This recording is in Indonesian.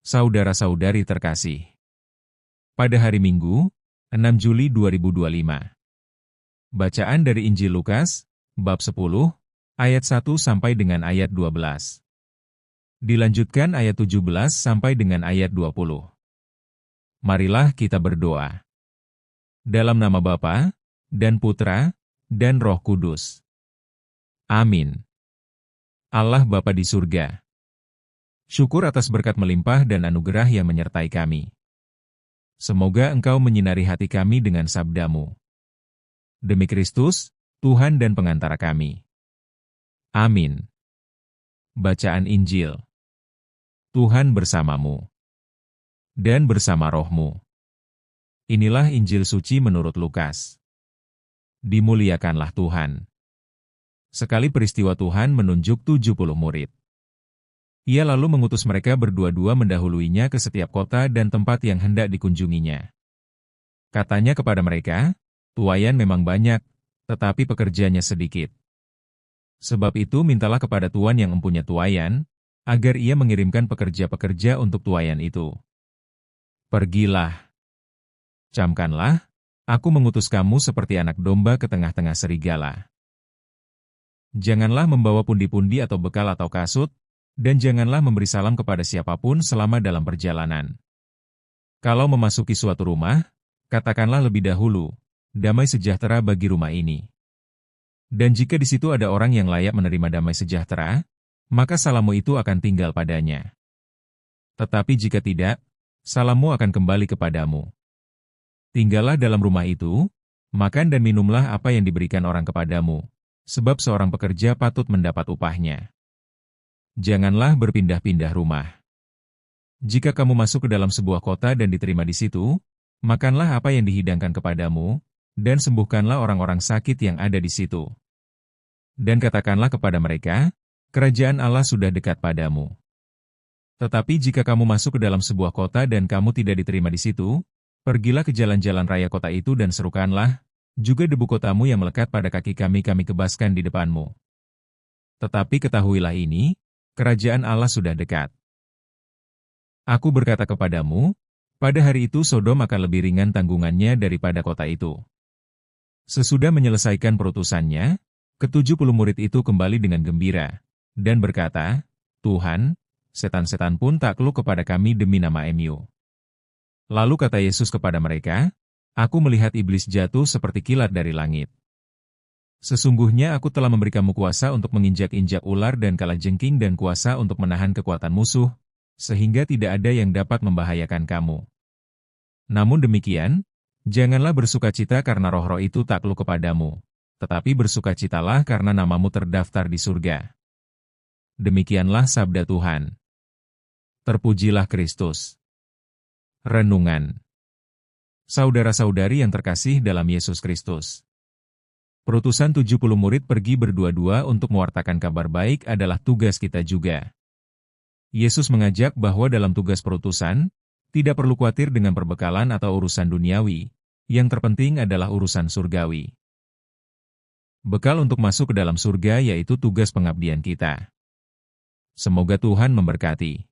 Saudara-saudari terkasih. Pada hari Minggu, 6 Juli 2025. Bacaan dari Injil Lukas, bab 10, ayat 1 sampai dengan ayat 12. Dilanjutkan ayat 17 sampai dengan ayat 20. Marilah kita berdoa. Dalam nama Bapa, dan Putra, dan Roh Kudus. Amin. Allah Bapa di surga, syukur atas berkat melimpah dan anugerah yang menyertai kami. Semoga Engkau menyinari hati kami dengan sabda-Mu. Demi Kristus, Tuhan dan pengantara kami. Amin. Bacaan Injil. Tuhan bersamamu. Dan bersama rohmu. Inilah Injil suci menurut Lukas. Dimuliakanlah Tuhan. Sekali peristiwa Tuhan menunjuk 70 murid. Ia lalu mengutus mereka berdua-dua mendahuluinya ke setiap kota dan tempat yang hendak dikunjunginya. Katanya kepada mereka, tuaian memang banyak, tetapi pekerjanya sedikit. Sebab itu mintalah kepada Tuan yang mempunyai tuaian, agar ia mengirimkan pekerja-pekerja untuk tuaian itu. Pergilah. Camkanlah, aku mengutus kamu seperti anak domba ke tengah-tengah serigala. Janganlah membawa pundi-pundi atau bekal atau kasut, dan janganlah memberi salam kepada siapapun selama dalam perjalanan. Kalau memasuki suatu rumah, katakanlah lebih dahulu, damai sejahtera bagi rumah ini. Dan jika di situ ada orang yang layak menerima damai sejahtera, maka salammu itu akan tinggal padanya. Tetapi jika tidak, salammu akan kembali kepadamu. Tinggallah dalam rumah itu, makan dan minumlah apa yang diberikan orang kepadamu, sebab seorang pekerja patut mendapat upahnya. Janganlah berpindah-pindah rumah. Jika kamu masuk ke dalam sebuah kota dan diterima di situ, makanlah apa yang dihidangkan kepadamu, dan sembuhkanlah orang-orang sakit yang ada di situ. Dan katakanlah kepada mereka, kerajaan Allah sudah dekat padamu. Tetapi jika kamu masuk ke dalam sebuah kota dan kamu tidak diterima di situ, pergilah ke jalan-jalan raya kota itu dan serukanlah, juga debu kotamu yang melekat pada kaki kami kebaskan di depanmu. Tetapi ketahuilah ini, kerajaan Allah sudah dekat. Aku berkata kepadamu, pada hari itu Sodom akan lebih ringan tanggungannya daripada kota itu. Sesudah menyelesaikan perutusannya, ke-70 murid itu kembali dengan gembira, dan berkata, Tuhan, setan-setan pun takluk kepada kami demi nama-Mu. Lalu kata Yesus kepada mereka, Aku melihat iblis jatuh seperti kilat dari langit. Sesungguhnya aku telah memberi kamu kuasa untuk menginjak-injak ular dan kalajengking dan kuasa untuk menahan kekuatan musuh, sehingga tidak ada yang dapat membahayakan kamu. Namun demikian, janganlah bersukacita karena roh-roh itu takluk kepadamu, tetapi bersukacitalah karena namamu terdaftar di surga. Demikianlah sabda Tuhan. Terpujilah Kristus. Renungan. Saudara-saudari yang terkasih dalam Yesus Kristus. Perutusan 70 murid pergi berdua-dua untuk mewartakan kabar baik adalah tugas kita juga. Yesus mengajak bahwa dalam tugas perutusan, tidak perlu khawatir dengan perbekalan atau urusan duniawi, yang terpenting adalah urusan surgawi. Bekal untuk masuk ke dalam surga yaitu tugas pengabdian kita. Semoga Tuhan memberkati.